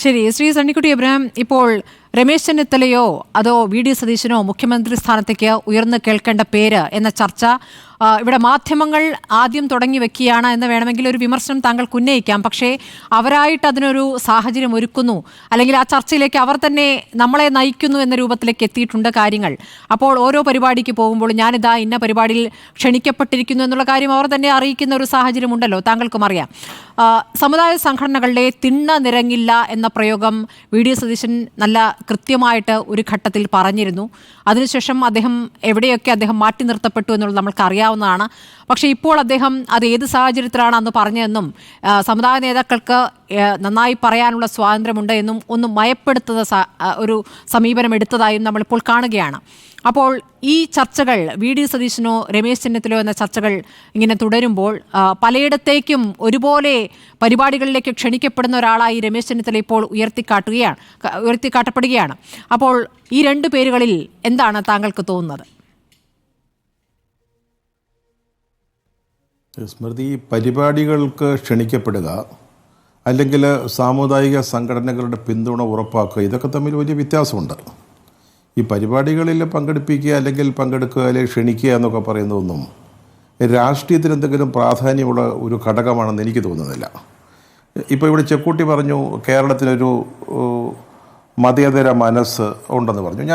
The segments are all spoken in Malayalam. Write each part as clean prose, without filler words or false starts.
ശരി, ശ്രീ സണ്ണിക്കുട്ടി എബ്രഹാം, ഇപ്പോൾ രമേശ് ചെന്നിത്തലയോ അതോ വി.ഡി. സതീശനോ മുഖ്യമന്ത്രി സ്ഥാനത്തേക്ക് ഉയർന്നു കേൾക്കേണ്ട പേര് എന്ന ചർച്ച ഇവിടെ മാധ്യമങ്ങൾ ആദ്യം തുടങ്ങി വെക്കുകയാണ് എന്ന് വേണമെങ്കിൽ ഒരു വിമർശനം താങ്കൾക്ക് ഉന്നയിക്കാം. പക്ഷേ അവരായിട്ട് അതിനൊരു സാഹചര്യം ഒരുക്കുന്നു, അല്ലെങ്കിൽ ആ ചർച്ചയിലേക്ക് അവർ തന്നെ നമ്മളെ നയിക്കുന്നു എന്ന രൂപത്തിലേക്ക് എത്തിയിട്ടുണ്ട് കാര്യങ്ങൾ. അപ്പോൾ ഓരോ പരിപാടിക്ക് പോകുമ്പോൾ ഞാനിതാ ഇന്ന പരിപാടിയിൽ ക്ഷണിക്കപ്പെട്ടിരിക്കുന്നു എന്നുള്ള കാര്യം അവർ തന്നെ അറിയിക്കുന്ന ഒരു സാഹചര്യം ഉണ്ടല്ലോ, താങ്കൾക്കും അറിയാം. സമുദായ സംഘടനകളുടെ തിണ്ണ നിരങ്ങില്ല എന്ന പ്രയോഗം വി.ഡി. സതീശൻ നല്ല കൃത്യമായിട്ട് ഒരു ഘട്ടത്തിൽ പറഞ്ഞിരുന്നു. അതിനുശേഷം അദ്ദേഹം മാറ്റി നിർത്തപ്പെട്ടു എന്നുള്ളത് നമ്മൾക്ക് അറിയാവുന്നതാണ്. പക്ഷേ ഇപ്പോൾ അദ്ദേഹം അത് ഏത് സാഹചര്യത്തിലാണ് അന്ന് പറഞ്ഞതെന്നും സമുദായ നേതാക്കൾക്ക് നന്നായി പറയാനുള്ള സ്വാതന്ത്ര്യമുണ്ട് എന്നും ഒന്നും മയപ്പെടുത്തുന്ന ഒരു സമീപനം എടുത്തതായും നമ്മളിപ്പോൾ കാണുകയാണ്. അപ്പോൾ ഈ ചർച്ചകൾ വി.ഡി. സതീശനോ രമേശ് ചെന്നിത്തലയോ എന്ന ചർച്ചകൾ ഇങ്ങനെ തുടരുമ്പോൾ പലയിടത്തേക്കും ഒരുപോലെ പരിപാടികളിലേക്ക് ക്ഷണിക്കപ്പെടുന്ന ഒരാളായി രമേശ് ചെന്നിത്തല ഇപ്പോൾ ഉയർത്തിക്കാട്ടപ്പെടുകയാണ്. അപ്പോൾ ഈ രണ്ട് പേരുകളിൽ എന്താണ് താങ്കൾക്ക് തോന്നുന്നത്? സ്മൃതി, പരിപാടികൾക്ക് ക്ഷണിക്കപ്പെടുക അല്ലെങ്കിൽ സാമുദായിക സംഘടനകളുടെ പിന്തുണ ഉറപ്പാക്കുക, ഇതൊക്കെ തമ്മിൽ വലിയ വ്യത്യാസമുണ്ട്. ഈ പരിപാടികളിൽ പങ്കെടുപ്പിക്കുക അല്ലെങ്കിൽ പങ്കെടുക്കുക അല്ലെങ്കിൽ ക്ഷണിക്കുക എന്നൊക്കെ പറയുന്നതൊന്നും രാഷ്ട്രീയത്തിന് എന്തെങ്കിലും പ്രാധാന്യമുള്ള ഒരു ഘടകമാണെന്ന് എനിക്ക് തോന്നുന്നില്ല. ഇപ്പോൾ ഇവിടെ ചെക്കൂട്ടി പറഞ്ഞു കേരളത്തിനൊരു മതേതര മനസ്സ് ഉണ്ടെന്ന് പറഞ്ഞു.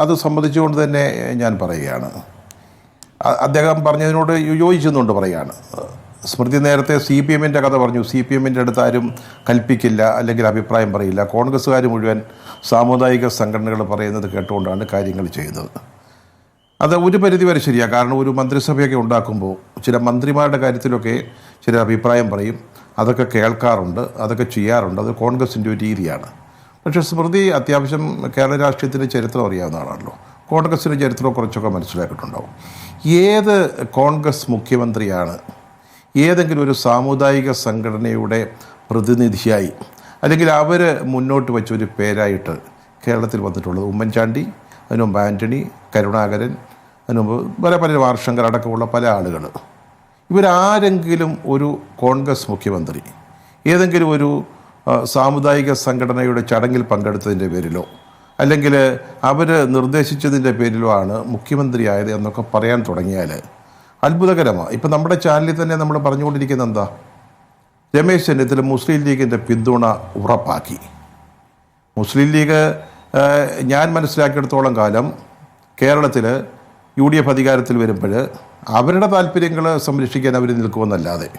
അത് സംബന്ധിച്ചുകൊണ്ട് തന്നെ ഞാൻ പറയുകയാണ്, അദ്ദേഹം പറഞ്ഞതിനോട് യോജിച്ചെന്നുകൊണ്ട് പറയുകയാണ്. സ്മൃതി നേരത്തെ CPM-ൻ്റെ കഥ പറഞ്ഞു. CPM-ൻ്റെ അടുത്ത് ആരും കൽപ്പിക്കില്ല അല്ലെങ്കിൽ അഭിപ്രായം പറയില്ല. കോൺഗ്രസ്സുകാർ മുഴുവൻ സാമുദായിക സംഘടനകൾ പറയുന്നത് കേട്ടുകൊണ്ടാണ് കാര്യങ്ങൾ ചെയ്യുന്നത്. അത് ഒരു പരിധിവരെ ശരിയാണ്. കാരണം ഒരു മന്ത്രിസഭയൊക്കെ ഉണ്ടാക്കുമ്പോൾ ചില മന്ത്രിമാരുടെ കാര്യത്തിലൊക്കെ ചില അഭിപ്രായം പറയും, അതൊക്കെ കേൾക്കാറുണ്ട്, അതൊക്കെ ചെയ്യാറുണ്ട്. അത് കോൺഗ്രസിൻ്റെ ഒരു രീതിയാണ്. പക്ഷേ സ്മൃതി അത്യാവശ്യം കേരള രാഷ്ട്രീയത്തിൻ്റെ ചരിത്രം അറിയാവുന്ന ആളാണല്ലോ. കോൺഗ്രസിൻ്റെ ചരിത്രം കുറച്ചൊക്കെ മനസ്സിലാക്കിയിട്ടുണ്ടാവും. ഏത് കോൺഗ്രസ് മുഖ്യമന്ത്രിയാണ് ഏതെങ്കിലും ഒരു സാമുദായിക സംഘടനയുടെ പ്രതിനിധിയായി അല്ലെങ്കിൽ അവർ മുന്നോട്ട് വെച്ചൊരു പേരായിട്ട് കേരളത്തിൽ വന്നിട്ടുള്ളത്? ഉമ്മൻചാണ്ടി, അതിനുമുമ്പ് ആൻ്റണി, കരുണാകരൻ, അതിനുമുമ്പ് പല വാർഷങ്കർ അടക്കമുള്ള പല ആളുകൾ. ഇവരാരെങ്കിലും ഒരു കോൺഗ്രസ് മുഖ്യമന്ത്രി ഏതെങ്കിലും ഒരു സാമുദായിക സംഘടനയുടെ ചടങ്ങിൽ പങ്കെടുത്തതിൻ്റെ പേരിലോ അല്ലെങ്കിൽ അവർ നിർദ്ദേശിച്ചതിൻ്റെ പേരിലോ ആണ് മുഖ്യമന്ത്രിയായത് എന്നൊക്കെ പറയാൻ തുടങ്ങിയാൽ അത്ഭുതകരമാണ്. ഇപ്പം നമ്മുടെ ചാനലിൽ തന്നെ നമ്മൾ പറഞ്ഞുകൊണ്ടിരിക്കുന്നത് എന്താ? രമേശ് ചെന്നിത്തല മുസ്ലിം ലീഗിൻ്റെ പിന്തുണ ഉറപ്പാക്കി. മുസ്ലിം ലീഗ് ഞാൻ മനസ്സിലാക്കിയെടുത്തോളം കാലം കേരളത്തിൽ UDF അധികാരത്തിൽ വരുമ്പോൾ അവരുടെ താല്പര്യങ്ങൾ സംരക്ഷിക്കാൻ അവർ നിൽക്കുമെന്നല്ലാതെ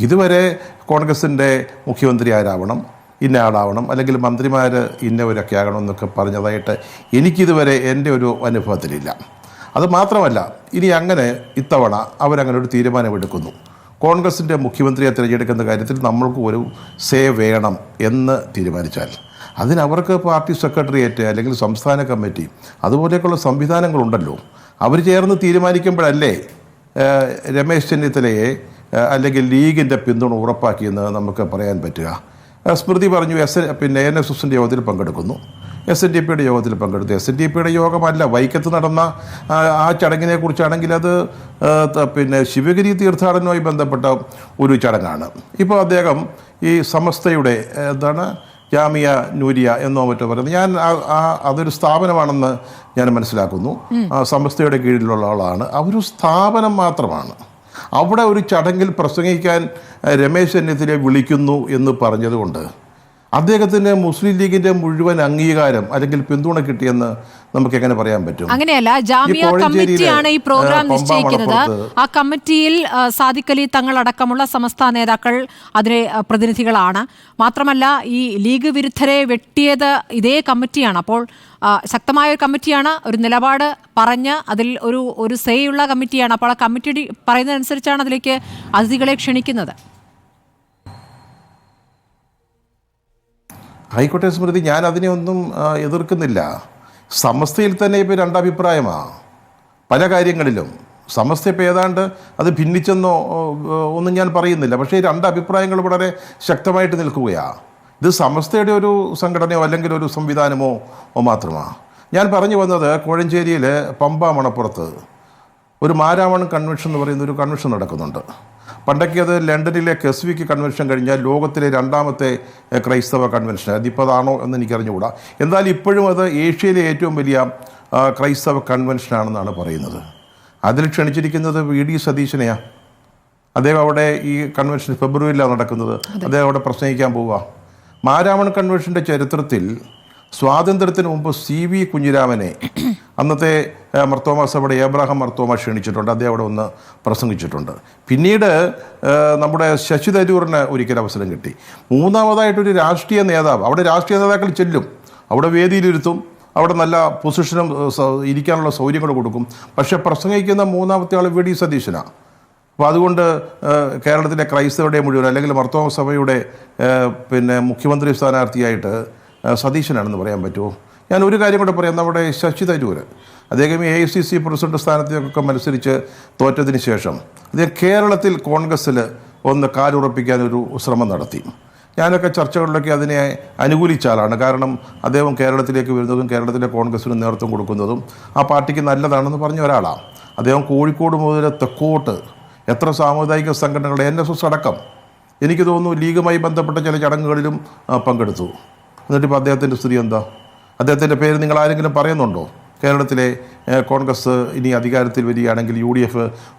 ഇതുവരെ കോൺഗ്രസിൻ്റെ മുഖ്യമന്ത്രി ആരാവണം, ഇന്ന ആളാവണം, അല്ലെങ്കിൽ മന്ത്രിമാർ ഇന്നവരൊക്കെ ആകണം എന്നൊക്കെ പറഞ്ഞതായിട്ട് എനിക്കിതുവരെ എൻ്റെ ഒരു അനുഭവത്തിലില്ല. അത് മാത്രമല്ല, ഇനി അങ്ങനെ ഇത്തവണ അവരങ്ങനെ ഒരു തീരുമാനമെടുക്കുന്നു, കോൺഗ്രസിൻ്റെ മുഖ്യമന്ത്രിയെ തിരഞ്ഞെടുക്കുന്ന കാര്യത്തിൽ നമ്മൾക്ക് ഒരു സേ വേണം എന്ന് തീരുമാനിച്ചാൽ അതിനവർക്ക് പാർട്ടി സെക്രട്ടേറിയറ്റ് അല്ലെങ്കിൽ സംസ്ഥാന കമ്മിറ്റി അതുപോലെയൊക്കെയുള്ള സംവിധാനങ്ങളുണ്ടല്ലോ. അവർ ചേർന്ന് തീരുമാനിക്കുമ്പോഴല്ലേ രമേശ് ചെന്നിത്തലയെ അല്ലെങ്കിൽ ലീഗിൻ്റെ പിന്തുണ ഉറപ്പാക്കിയെന്ന് നമുക്ക് പറയാൻ പറ്റുക. സ്മൃതി പറഞ്ഞു NSSൻ്റെ യോഗത്തിൽ പങ്കെടുക്കുന്നു, SNDPയുടെ യോഗത്തിൽ പങ്കെടുത്തു. SNDPയുടെ യോഗമല്ല, വൈക്കത്ത് നടന്ന ആ ചടങ്ങിനെ കുറിച്ചാണെങ്കിൽ അത് ശിവഗിരി തീർത്ഥാടനവുമായി ബന്ധപ്പെട്ട ഒരു ചടങ്ങാണ്. ഇപ്പോൾ അദ്ദേഹം ഈ സമസ്തയുടെ ജാമിയ നൂരിയ എന്നോ മറ്റോ പറയുന്നത്, ഞാൻ അതൊരു സ്ഥാപനമാണെന്ന് ഞാൻ മനസ്സിലാക്കുന്നു. സമസ്തയുടെ കീഴിലുള്ള ആളാണ്. അതൊരു സ്ഥാപനം മാത്രമാണ്. അവിടെ ഒരു ചടങ്ങിൽ പ്രസംഗിക്കാൻ രമേശ് ചെന്നിത്തലയെ വിളിക്കുന്നു എന്ന് പറഞ്ഞതുകൊണ്ട് അദ്ദേഹത്തിന് മുസ്ലിം ലീഗിന്റെ മുഴുവൻ അംഗീകാരം അല്ലെങ്കിൽ പിന്തുണ കിട്ടിയെന്ന് നമുക്ക് എങ്ങനെ പറയാൻ പറ്റും? അങ്ങനെയല്ല, ജാമിയ കമ്മിറ്റിയാണ് ഈ പ്രോഗ്രാം നിശ്ചയിക്കുന്നത്. ആ കമ്മിറ്റിയിൽ സാദിഖ് അലി തങ്ങളടക്കമുള്ള സമസ്ത നേതാക്കൾ അതിലെ പ്രതിനിധികളാണ്. മാത്രമല്ല, ഈ ലീഗ് വിരുദ്ധരെ വെട്ടിയത് ഇതേ കമ്മിറ്റിയാണ്. അപ്പോൾ ശക്തമായ ഒരു കമ്മിറ്റിയാണ്, ഒരു നിലപാട് പറഞ്ഞ് അതിൽ ഒരു സേയുള്ള കമ്മിറ്റിയാണ്. അപ്പോൾ ആ കമ്മിറ്റി പറയുന്നതനുസരിച്ചാണ് അതിലേക്ക് അതിഥികളെ ക്ഷണിക്കുന്നത്. ആയിക്കോട്ടെ സ്മൃതി, ഞാൻ അതിനെ ഒന്നും എതിർക്കുന്നില്ല. സമസ്തയിൽ തന്നെ ഇപ്പോൾ രണ്ടഭിപ്രായമാണ് പല കാര്യങ്ങളിലും. സമസ്ത ഇപ്പോൾ ഏതാണ്ട് അത് ഭിന്നിച്ചെന്നോ ഒന്നും ഞാൻ പറയുന്നില്ല. പക്ഷേ ഈ രണ്ടഭിപ്രായങ്ങൾ വളരെ ശക്തമായിട്ട് നിൽക്കുകയാണ്. ഇത് സമസ്തയുടെ ഒരു സംഘടനയോ അല്ലെങ്കിൽ ഒരു സംവിധാനമോ മാത്രമാണ്. ഞാൻ പറഞ്ഞു വന്നത്, കോഴഞ്ചേരിയിൽ പമ്പ മണപ്പുറത്ത് ഒരു മാരാമൺ കൺവെൻഷൻ എന്ന് പറയുന്ന ഒരു കൺവെൻഷൻ നടക്കുന്നുണ്ട്. പണ്ടൊക്കെ അത് ലണ്ടനിലെ കെസ്വിക്ക് കൺവെൻഷൻ കഴിഞ്ഞാൽ ലോകത്തിലെ രണ്ടാമത്തെ ക്രൈസ്തവ കൺവെൻഷൻ. അതിപ്പോൾ അതാണോ എന്ന് എനിക്കറിഞ്ഞുകൂടാ. എന്നാൽ ഇപ്പോഴും അത് ഏഷ്യയിലെ ഏറ്റവും വലിയ ക്രൈസ്തവ കൺവെൻഷനാണെന്നാണ് പറയുന്നത്. അതിൽ ക്ഷണിച്ചിരിക്കുന്നത് VD സതീശനെയാണ്. അദ്ദേഹം അവിടെ ഈ കൺവെൻഷൻ ഫെബ്രുവരിയിലാണ് നടക്കുന്നത്. അദ്ദേഹം അവിടെ പ്രസംഗിക്കാൻ പോവുക. മാരാമൺ കൺവെൻഷൻ്റെ ചരിത്രത്തിൽ സ്വാതന്ത്ര്യത്തിന് മുമ്പ് CV കുഞ്ഞിരാമനെ അന്നത്തെ മർത്തോമ സഭയുടെ ഏബ്രഹാം മർത്തോമ ക്ഷണിച്ചിട്ടുണ്ട്. അദ്ദേഹം അവിടെ ഒന്ന് പ്രസംഗിച്ചിട്ടുണ്ട്. പിന്നീട് നമ്മുടെ ശശി തരൂരിന് ഒരിക്കൽ അവസരം കിട്ടി. മൂന്നാമതായിട്ടൊരു രാഷ്ട്രീയ നേതാവ്, അവിടെ രാഷ്ട്രീയ നേതാക്കൾ ചെല്ലും, അവിടെ വേദിയിലിരുത്തും, അവിടെ നല്ല പൊസിഷനും ഇരിക്കാനുള്ള സൗകര്യങ്ങൾ കൊടുക്കും. പക്ഷേ പ്രസംഗിക്കുന്ന മൂന്നാമത്തെ ആൾ VD സതീശനാണ്. അപ്പോൾ അതുകൊണ്ട് കേരളത്തിലെ ക്രൈസ്തവരുടെ മുഴുവൻ അല്ലെങ്കിൽ മർത്തോമ സഭയുടെ മുഖ്യമന്ത്രി സ്ഥാനാർത്ഥിയായിട്ട് സതീശനാണെന്ന് പറയാൻ പറ്റുമോ? ഞാൻ ഒരു കാര്യം കൂടെ പറയാം. നമ്മുടെ ശശി തരൂർ, അദ്ദേഹം AICC പ്രസിഡന്റ് സ്ഥാനത്തേക്കൊക്കെ മത്സരിച്ച് തോറ്റതിന് ശേഷം അദ്ദേഹം കേരളത്തിൽ കോൺഗ്രസ്സിൽ ഒന്ന് കാലുറപ്പിക്കാനൊരു ശ്രമം നടത്തി. ഞാനൊക്കെ ചർച്ചകളിലൊക്കെ അതിനെ അനുകൂലിച്ച ആളാണ്. കാരണം അദ്ദേഹം കേരളത്തിലേക്ക് വരുന്നതും കേരളത്തിലെ കോൺഗ്രസ്സിന് നേതൃത്വം കൊടുക്കുന്നതും ആ പാർട്ടിക്ക് നല്ലതാണെന്ന് പറഞ്ഞ ഒരാളാണ്. അദ്ദേഹം കോഴിക്കോട് മുതൽ തെക്കോട്ട് എത്ര സാമുദായിക സംഘടനകൾ, NSS അടക്കം, എനിക്ക് തോന്നുന്നു ലീഗുമായി ബന്ധപ്പെട്ട ചില ചടങ്ങുകളിലും പങ്കെടുത്തു. എന്നിട്ടിപ്പോൾ അദ്ദേഹത്തിൻ്റെ സ്ഥിതി എന്താ? അദ്ദേഹത്തിൻ്റെ പേര് നിങ്ങൾ ആരെങ്കിലും പറയുന്നുണ്ടോ? കേരളത്തിലെ കോൺഗ്രസ് ഇനി അധികാരത്തിൽ വരികയാണെങ്കിൽ, UDF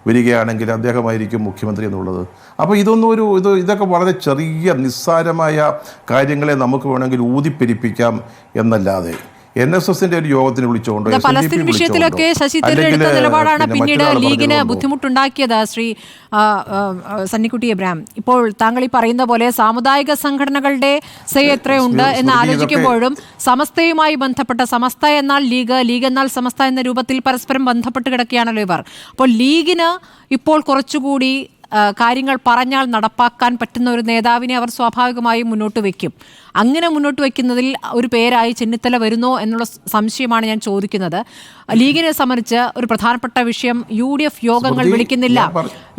വരികയാണെങ്കിൽ അദ്ദേഹമായിരിക്കും മുഖ്യമന്ത്രി എന്നുള്ളത്. അപ്പോൾ ഇതൊക്കെ വളരെ ചെറിയ നിസ്സാരമായ കാര്യങ്ങളെ നമുക്ക് വേണമെങ്കിൽ ഊതിപ്പെരിപ്പിക്കാം എന്നല്ലാതെ NSSന്റെ ഒരു യോഗത്തിന് വിളിച്ചുകൊണ്ട് പലസ്തീൻ വിഷയത്തിലൊക്കെ ശശി തരൂർ എടുത്ത നിലപാടാണ് പിന്നീട് ലീഗിന് ബുദ്ധിമുട്ടുണ്ടാക്കിയത്. ശ്രീ സണ്ണിക്കുട്ടി എബ്രഹാം, ഇപ്പോൾ താങ്കൾ ഈ പറയുന്ന പോലെ സാമുദായിക സംഘടനകളുടെ സേ എത്രയുണ്ട് എന്ന് ആലോചിക്കുമ്പോഴും സമസ്തയുമായി ബന്ധപ്പെട്ട, സമസ്ത എന്നാൽ ലീഗ്, ലീഗ് എന്നാൽ സമസ്ത എന്ന രൂപത്തിൽ പരസ്പരം ബന്ധപ്പെട്ട് കിടക്കുകയാണല്ലോ ഇവർ. അപ്പോൾ ലീഗിന് ഇപ്പോൾ കുറച്ചുകൂടി കാര്യങ്ങൾ പറഞ്ഞാൽ നടപ്പാക്കാൻ പറ്റുന്ന ഒരു നേതാവിനെ അവർ സ്വാഭാവികമായും മുന്നോട്ട് വയ്ക്കും. അങ്ങനെ മുന്നോട്ട് വയ്ക്കുന്നതിൽ ഒരു പേരായി ചെന്നിത്തല വരുന്നോ എന്നുള്ള സംശയമാണ് ഞാൻ ചോദിക്കുന്നത്. ലീഗിനെ സംബന്ധിച്ച് ഒരു പ്രധാനപ്പെട്ട വിഷയം, UDF യോഗങ്ങൾ വിളിക്കുന്നില്ല.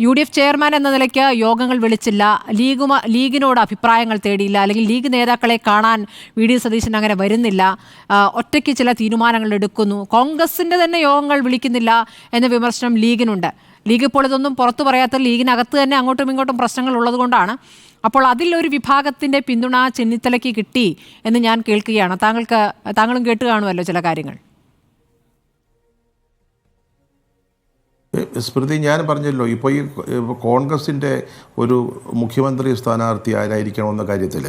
UDF ചെയർമാൻ എന്ന നിലയ്ക്ക് യോഗങ്ങൾ വിളിച്ചില്ല, ലീഗിനോട് അഭിപ്രായങ്ങൾ തേടിയില്ല, അല്ലെങ്കിൽ ലീഗ് നേതാക്കളെ കാണാൻ VD സതീശൻ അങ്ങനെ വരുന്നില്ല, ഒറ്റയ്ക്ക് ചില തീരുമാനങ്ങൾ എടുക്കുന്നു, കോൺഗ്രസിൻ്റെ തന്നെ യോഗങ്ങൾ വിളിക്കുന്നില്ല എന്ന വിമർശനം ലീഗിനുണ്ട്. ലീഗ് ഇപ്പോൾ ഇതൊന്നും പുറത്തു പറയാത്ത, ലീഗിനകത്ത് തന്നെ അങ്ങോട്ടും ഇങ്ങോട്ടും പ്രശ്നങ്ങൾ ഉള്ളതുകൊണ്ടാണ്. അപ്പോൾ അതിലൊരു വിഭാഗത്തിൻ്റെ പിന്തുണ ചെന്നിത്തലയ്ക്ക് കിട്ടി എന്ന് ഞാൻ കേൾക്കുകയാണ്. താങ്കളും കേട്ട് കാണുമല്ലോ ചില കാര്യങ്ങൾ. സ്മൃതി, ഞാൻ പറഞ്ഞല്ലോ, ഇപ്പോൾ ഈ കോൺഗ്രസിൻ്റെ ഒരു മുഖ്യമന്ത്രി സ്ഥാനാർത്ഥി ആരായിരിക്കണമെന്ന കാര്യത്തിൽ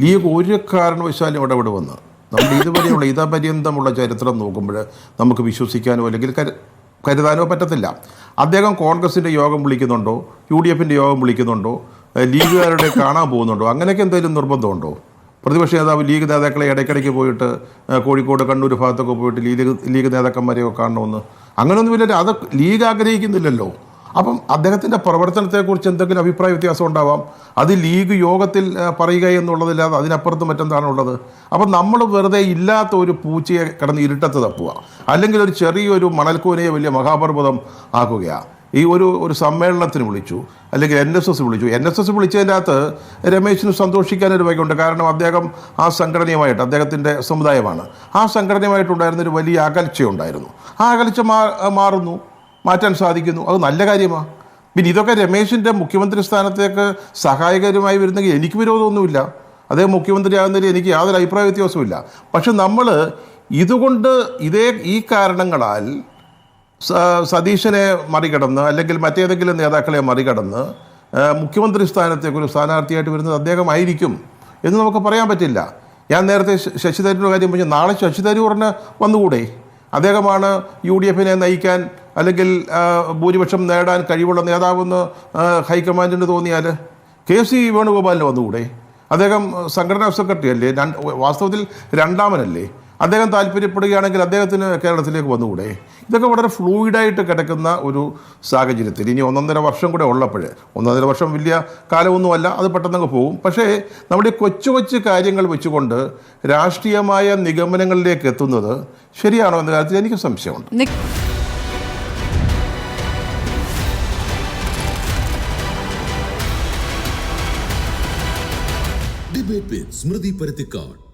ലീഗ് ഒരു കാരണവശാലും ഇടപെടുമെന്ന് നമ്മൾ ഇതുവരെയുള്ള ഇതപര്യന്തമുള്ള ചരിത്രം നോക്കുമ്പോൾ നമുക്ക് വിശ്വസിക്കാനോ അല്ലെങ്കിൽ കരുതാനോ പറ്റത്തില്ല. അദ്ദേഹം കോൺഗ്രസിൻ്റെ യോഗം വിളിക്കുന്നുണ്ടോ, UDFൻ്റെ യോഗം വിളിക്കുന്നുണ്ടോ, ലീഗുകാരുടെ കാണാൻ പോകുന്നുണ്ടോ? അങ്ങനെയൊക്കെ എന്തെങ്കിലും നിർബന്ധമുണ്ടോ? പ്രതിപക്ഷ നേതാവ് ലീഗ് നേതാക്കളെ ഇടയ്ക്കിടയ്ക്ക് പോയിട്ട് കോഴിക്കോട്, കണ്ണൂർ ഭാഗത്തൊക്കെ പോയിട്ട് ലീഗ് നേതാക്കന്മാരെയൊക്കെ കാണണമെന്ന് അങ്ങനെയൊന്നുമില്ലല്ലോ. അത് ലീഗ് ആഗ്രഹിക്കുന്നില്ലല്ലോ. അപ്പം അദ്ദേഹത്തിൻ്റെ പ്രവർത്തനത്തെക്കുറിച്ച് എന്തെങ്കിലും അഭിപ്രായ വ്യത്യാസം ഉണ്ടാവാം. അത് ലീഗ് യോഗത്തിൽ പറയുക എന്നുള്ളതില്ലാതെ അതിനപ്പുറത്ത് മറ്റെന്താണുള്ളത്? അപ്പം നമ്മൾ വെറുതെ ഇല്ലാത്ത ഒരു പൂച്ചയെ കിടന്ന് ഇരുട്ടത്ത് തപ്പുക, അല്ലെങ്കിൽ ഒരു ചെറിയൊരു മണൽക്കൂനയെ വലിയ മഹാപർവ്വതം ആക്കുകയാണ്. ഈ ഒരു സമ്മേളനത്തിന് വിളിച്ചു, അല്ലെങ്കിൽ NSS വിളിച്ചു. NSS വിളിച്ചതിൻ്റെ അകത്ത് രമേശിന് സന്തോഷിക്കാനൊരു വകയുണ്ട്. കാരണം അദ്ദേഹം ആ സംഘടനയുമായിട്ട്, അദ്ദേഹത്തിൻ്റെ സമുദായമാണ്, ആ സംഘടനയുമായിട്ടുണ്ടായിരുന്നൊരു വലിയ അകൽച്ചയുണ്ടായിരുന്നു. ആ അകൽച്ച മാറ്റാൻ സാധിക്കുന്നു, അത് നല്ല കാര്യമാണ്. പിന്നെ ഇതൊക്കെ രമേശിൻ്റെ മുഖ്യമന്ത്രി സ്ഥാനത്തേക്ക് സഹായകരമായി വരുന്നെങ്കിൽ എനിക്ക് വിരോധമൊന്നുമില്ല. അദ്ദേഹം മുഖ്യമന്ത്രി ആകുന്നതിൽ എനിക്ക് യാതൊരു അഭിപ്രായ വ്യത്യാസവുമില്ല. പക്ഷെ നമ്മൾ ഇതുകൊണ്ട് ഈ കാരണങ്ങളാൽ സതീശനെ മറികടന്ന് അല്ലെങ്കിൽ മറ്റേതെങ്കിലും നേതാക്കളെ മറികടന്ന് മുഖ്യമന്ത്രി സ്ഥാനത്തേക്ക് ഒരു സ്ഥാനാർത്ഥിയായിട്ട് വരുന്നത് അദ്ദേഹമായിരിക്കും എന്ന് നമുക്ക് പറയാൻ പറ്റില്ല. ഞാൻ നേരത്തെ ശശി തരൂരിൻ്റെ കാര്യം പറഞ്ഞു. നാളെ ശശി തരൂറിന് വന്നുകൂടെ? അദ്ദേഹമാണ് UDFനെ നയിക്കാൻ അല്ലെങ്കിൽ ഭൂരിപക്ഷം നേടാൻ കഴിവുള്ള നേതാവെന്ന് ഹൈക്കമാൻഡിന് തോന്നിയാൽ KC വേണുഗോപാലിന് വന്നുകൂടെ? അദ്ദേഹം സംഘടനാ സെക്രട്ടറി അല്ലേ, വാസ്തവത്തിൽ രണ്ടാമനല്ലേ? അദ്ദേഹം താല്പര്യപ്പെടുകയാണെങ്കിൽ അദ്ദേഹത്തിന് കേരളത്തിലേക്ക് വന്നുകൂടെ? ഇതൊക്കെ വളരെ ഫ്ലൂയിഡായിട്ട് കിടക്കുന്ന ഒരു സാഹചര്യത്തിൽ ഇനി 1.5 വർഷം കൂടെ ഉള്ളപ്പോൾ, 1.5 വർഷം വലിയ കാലമൊന്നുമല്ല, അത് പെട്ടെന്നങ്ങ് പോകും. പക്ഷേ നമ്മുടെ കൊച്ചു കാര്യങ്ങൾ വെച്ചുകൊണ്ട് രാഷ്ട്രീയമായ നിഗമനങ്ങളിലേക്ക് എത്തുന്നത് ശരിയാണോ എന്ന കാര്യത്തിൽ എനിക്ക് സംശയമുണ്ട്. ഡിബേറ്റ് വിത്ത് സ്മൃതി പരുത്തിക്കാട്.